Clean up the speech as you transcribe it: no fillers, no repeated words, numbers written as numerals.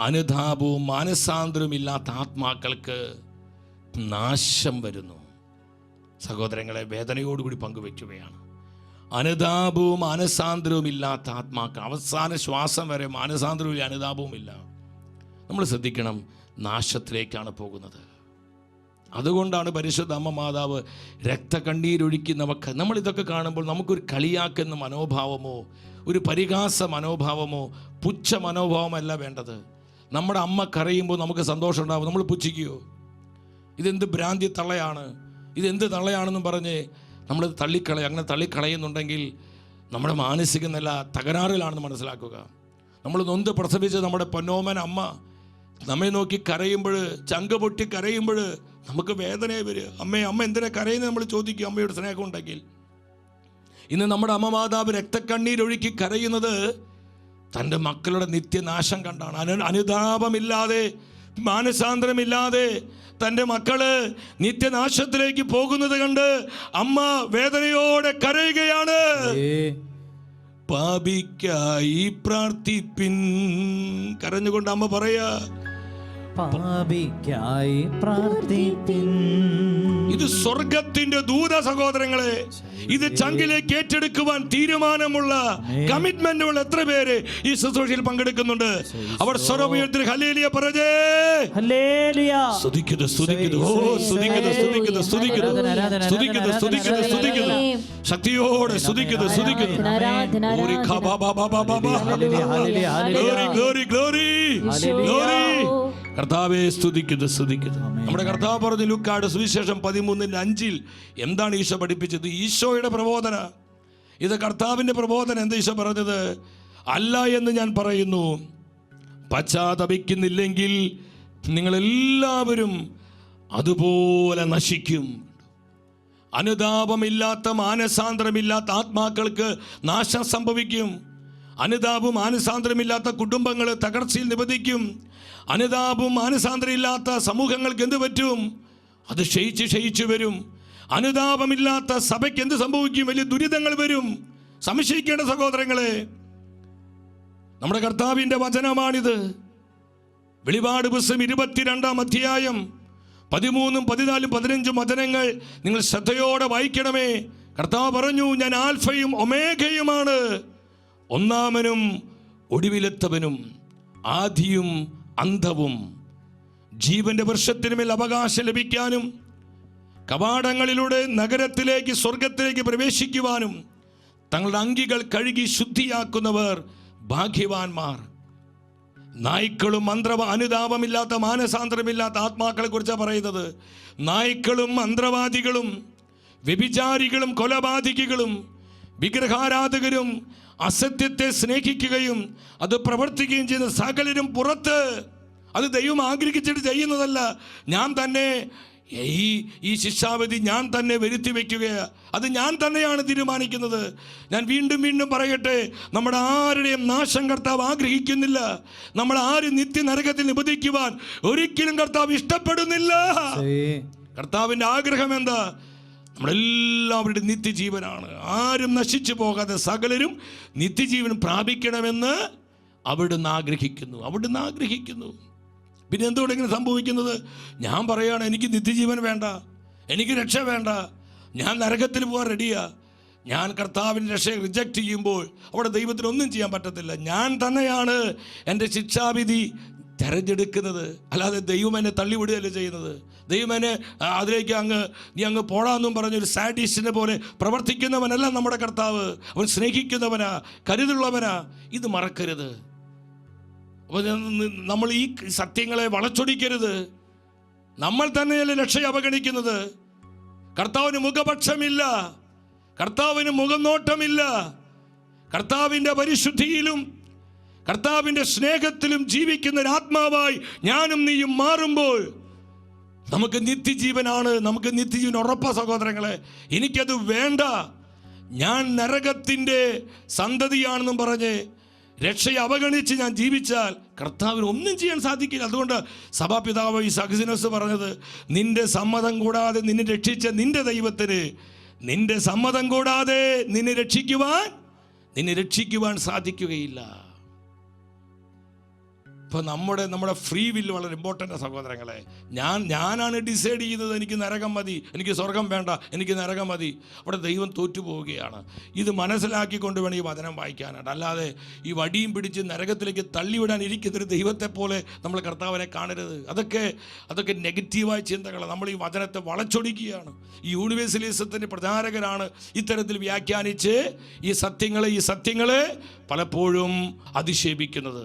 അനുതാപവും മാനസാന്തരവും ഇല്ലാത്ത ആത്മാക്കൾക്ക് നാശം വരുന്നു. സഹോദരങ്ങളെ, വേദനയോടുകൂടി പങ്കുവയ്ക്കുകയാണ്. അനുതാപവും മാനസാന്തരവും ഇല്ലാത്ത ആത്മാക്കൾ അവസാന ശ്വാസം വരെ മാനസാന്തരവും ഇല്ല, അനുതാപവും ഇല്ല. നമ്മൾ ശ്രദ്ധിക്കണം, നാശത്തിലേക്കാണ് പോകുന്നത്. അതുകൊണ്ടാണ് പരിശുദ്ധ അമ്മ മാതാവ് രക്തക്കണ്ണീരൊഴുക്കി നമ്മളിതൊക്കെ കാണുമ്പോൾ നമുക്കൊരു കളിയാക്കുന്ന മനോഭാവമോ ഒരു പരിഹാസ മനോഭാവമോ പുച്ഛ മനോഭാവമല്ല വേണ്ടത്. നമ്മുടെ അമ്മ കരയുമ്പോൾ നമുക്ക് സന്തോഷം ഉണ്ടാവും. നമ്മൾ പുച്ഛിക്കുകയോ ഇതെന്ത് ഭ്രാന്തി തള്ളയാണ്, ഇതെന്ത് തള്ളയാണെന്നും പറഞ്ഞ് നമ്മൾ അങ്ങനെ തള്ളിക്കളയുന്നുണ്ടെങ്കിൽ നമ്മുടെ മാനസിക നില തകരാറിലാണെന്ന് മനസ്സിലാക്കുക. നമ്മൾ നൊന്ത് പ്രസവിച്ച നമ്മുടെ പൊന്നോമൻ അമ്മ നമ്മെ നോക്കി കരയുമ്പോൾ, ചങ്ക് പൊട്ടി കരയുമ്പോൾ നമുക്ക് വേദനയെ വരും. അമ്മ എന്തിനാ കരയുന്നത് നമ്മൾ ചോദിക്കും, അമ്മയുടെ സ്നേഹം ഉണ്ടെങ്കിൽ. ഇന്ന് നമ്മുടെ അമ്മ മാതാവ് രക്തക്കണ്ണീരൊഴുക്കി കരയുന്നത് തൻ്റെ മക്കളുടെ നിത്യനാശം കണ്ടാണ്. അനുതാപമില്ലാതെ മാനസാന്തരമില്ലാതെ തൻ്റെ മക്കള് നിത്യനാശത്തിലേക്ക് പോകുന്നത് കണ്ട് അമ്മ വേദനയോടെ കരയുകയാണ്. പാപിക്കായി പ്രാർത്ഥിപ്പിൻ. കരഞ്ഞുകൊണ്ട് അമ്മ പറയാ, പാപിക്കായി പ്രാർത്ഥിപ്പിൻ. ഇത് സ്വർഗത്തിന്റെ ദൂത സഹോദരങ്ങളെ. ഇത് ചങ്കിലേക്ക് ഏറ്റെടുക്കുവാൻ തീരുമാനമുള്ള കമ്മിറ്റ്മെന്റുള്ള എത്ര പേര് ഈ ശുശ്രൂഷയിൽ പങ്കെടുക്കുന്നുണ്ട്? അവർ സ്വരമുയർത്തി ഹല്ലേലൂയ പറഞ്ഞേ. ഹല്ലേലൂയ. സ്തുതിക്കുന്നു, സ്തുതിക്കുന്നു, ഓ സ്തുതിക്കുന്നു, സ്തുതിക്കുന്നു, സ്തുതിക്കുന്നു, സ്തുതിക്കുന്നു, സ്തുതിക്കുന്നു, സ്തുതിക്കുന്നു, ശക്തിയോടെ സ്തുതിക്കുന്നു, സ്തുതിക്കുന്നു. Glory, glory, glory. കർത്താവേ സ്തുതിക്കുന്നു, സ്തുതിക്കുന്നു. നമ്മുടെ കർത്താവ് പറഞ്ഞു ലൂക്കായുടെ സുവിശേഷം 13:5 എന്താണ് ഈശോ പഠിപ്പിച്ചത്? ഈശോയുടെ പ്രബോധന ഇത്, കർത്താവിൻ്റെ പ്രബോധനം. എന്താ ഈശോ പറഞ്ഞത്? അല്ല എന്ന് ഞാൻ പറയുന്നു, പശ്ചാത്തപിക്കുന്നില്ലെങ്കിൽ നിങ്ങളെല്ലാവരും അതുപോലെ നശിക്കും. അനുതാപമില്ലാത്ത മാനസാന്തരമില്ലാത്ത ആത്മാക്കൾക്ക് നാശം സംഭവിക്കും. അനുതാപവും മാനസാന്തരമില്ലാത്ത കുടുംബങ്ങൾ തകർച്ചയിൽ നിബന്ധിക്കും. അനുതാപവും മാനസാന്തരമില്ലാത്ത സമൂഹങ്ങൾക്ക് എന്ത് പറ്റും? അത് ക്ഷയിച്ചു വരും. അനുതാപമില്ലാത്ത സഭയ്ക്ക് എന്ത് സംഭവിക്കും? വലിയ ദുരിതങ്ങൾ വരും. സംശയിക്കേണ്ട സഹോദരങ്ങളെ, നമ്മുടെ കർത്താവിൻ്റെ വചനമാണിത്. വെളിപാട് പുസ്തകം 22-ാം അധ്യായം 13, 14, 15 വചനങ്ങൾ നിങ്ങൾ ശ്രദ്ധയോടെ വായിക്കണമേ. കർത്താവ് പറഞ്ഞു, ഞാൻ ആൽഫയും ഒമേഗയുമാണ്, ഒന്നാമനും ഒടുവിലെത്തവനും, ആദിയും അന്തവും. ജീവന്റെ വൃക്ഷത്തിനുമേൽ അവകാശം ലഭിക്കാനും കവാടങ്ങളിലൂടെ നഗരത്തിലേക്ക് സ്വർഗത്തിലേക്ക് പ്രവേശിക്കുവാനും തങ്ങളുടെ അങ്കികൾ കഴുകി ശുദ്ധിയാക്കുന്നവർ ഭാഗ്യവാന്മാർ. നായ്ക്കളും അനുതാപമില്ലാത്ത മാനസാന്തരമില്ലാത്ത ആത്മാക്കളെ കുറിച്ചാണ് പറയുന്നത്. നായ്ക്കളും മന്ത്രവാദികളും വ്യഭിചാരികളും കൊലപാതകികളും വിഗ്രഹാരാധകരും അസത്യത്തെ സ്നേഹിക്കുകയും അത് പ്രവർത്തിക്കുകയും ചെയ്യുന്ന സകലരും പുറത്ത്. അത് ദൈവം ആഗ്രഹിച്ചിട്ട് ചെയ്യുന്നതല്ല. ഞാൻ തന്നെ ഈ ശിക്ഷാവിധി ഞാൻ തന്നെ വരുത്തി വയ്ക്കുകയാണ്. അത് ഞാൻ തന്നെയാണ് തീരുമാനിക്കുന്നത്. ഞാൻ വീണ്ടും വീണ്ടും പറയട്ടെ, നമ്മുടെ ആരുടെയും നാശം കർത്താവ് ആഗ്രഹിക്കുന്നില്ല. നമ്മൾ ആരും നിത്യനരകത്തിൽ നിബന്ധിക്കുവാൻ ഒരിക്കലും കർത്താവ് ഇഷ്ടപ്പെടുന്നില്ല. കർത്താവിൻ്റെ ആഗ്രഹം എന്താ? നമ്മളെല്ലാവരുടെ നിത്യജീവനാണ്. ആരും നശിച്ചു പോകാതെ സകലരും നിത്യജീവൻ പ്രാപിക്കണമെന്ന് അവിടുന്ന് ആഗ്രഹിക്കുന്നു. പിന്നെ എന്തുകൊണ്ട് ഇങ്ങനെ സംഭവിക്കുന്നത്? ഞാൻ പറയുകയാണ്, എനിക്ക് നിത്യജീവൻ വേണ്ട, എനിക്ക് രക്ഷ വേണ്ട, ഞാൻ നരകത്തിൽ പോകാൻ റെഡിയാ. ഞാൻ കർത്താവിൻ്റെ രക്ഷയെ റിജക്റ്റ് ചെയ്യുമ്പോൾ അവിടെ ദൈവത്തിന് ഒന്നും ചെയ്യാൻ പറ്റത്തില്ല. ഞാൻ തന്നെയാണ് എൻ്റെ ശിക്ഷാവിധി തിരഞ്ഞെടുക്കുന്നത്. അല്ലാതെ ദൈവം എന്നെ തള്ളിവിടുകയല്ല ചെയ്യുന്നത്. ദൈവം എന്നെ അതിലേക്ക് നീ അങ്ങ് പോടാന്നും പറഞ്ഞൊരു സാഡിസ്റ്റിനെ പോലെ പ്രവർത്തിക്കുന്നവനല്ല നമ്മുടെ കർത്താവ്. അവൻ സ്നേഹിക്കുന്നവനാ, കരുതുള്ളവനാ. ഇത് മറക്കരുത്. അപ്പോൾ നമ്മൾ ഈ സത്യങ്ങളെ വളച്ചൊടിക്കരുത്. നമ്മൾ തന്നെയല്ലേ രക്ഷയെ അവഗണിക്കുന്നത്. കർത്താവിന് മുഖപക്ഷമില്ല, കർത്താവിന് മുഖനോട്ടമില്ല. കർത്താവിൻ്റെ പരിശുദ്ധിയിലും കർത്താവിൻ്റെ സ്നേഹത്തിലും ജീവിക്കുന്ന ഒരു ആത്മാവായി ഞാനും നീയും മാറുമ്പോൾ നമുക്ക് നിത്യജീവനാണ്. നമുക്ക് നിത്യജീവൻ ഉറപ്പാ സഹോദരങ്ങളെ. എനിക്കത് വേണ്ട. ഞാൻ നരകത്തിൻ്റെ സന്തതിയാണെന്നും പറഞ്ഞ് രക്ഷയെ അവഗണിച്ച് ഞാൻ ജീവിച്ചാൽ കർത്താവിന് ഒന്നും ചെയ്യാൻ സാധിക്കില്ല. അതുകൊണ്ട് സഭാപിതാവ് ഈ അഗസ്തീനോസ് പറഞ്ഞത്, നിന്റെ സമ്മതം കൂടാതെ നിന്നെ രക്ഷിച്ച നിന്റെ ദൈവത്തിന് നിന്റെ സമ്മതം കൂടാതെ നിന്നെ രക്ഷിക്കുവാൻ സാധിക്കുകയില്ല. അപ്പോൾ നമ്മുടെ ഫ്രീ വില്ല് വളരെ ഇമ്പോർട്ടൻ്റ് സഹോദരങ്ങളെ. ഞാനാണ് ഡിസൈഡ് ചെയ്യുന്നത് എനിക്ക് നരകം മതി, എനിക്ക് സ്വർഗം വേണ്ട, എനിക്ക് നരകം മതി. അവിടെ ദൈവം തോറ്റുപോവുകയാണ്. ഇത് മനസ്സിലാക്കിക്കൊണ്ട് വേണം ഈ വചനം വായിക്കാനായിട്ട്. അല്ലാതെ ഈ വടിയും പിടിച്ച് നരകത്തിലേക്ക് തള്ളിവിടാൻ ഇരിക്കുന്നൊരു ദൈവത്തെ പോലെ നമ്മൾ കർത്താവിനെ കാണരുത്. അതൊക്കെ നെഗറ്റീവായ ചിന്തകളാണ്. നമ്മൾ ഈ വചനത്തെ വളച്ചൊടിക്കുകയാണ്. ഈ യൂണിവേഴ്സലിസത്തിൻ്റെ പ്രചാരകരാണ് ഇത്തരത്തിൽ വ്യാഖ്യാനിച്ച് ഈ സത്യങ്ങളെ പലപ്പോഴും അധിക്ഷേപിക്കുന്നത്.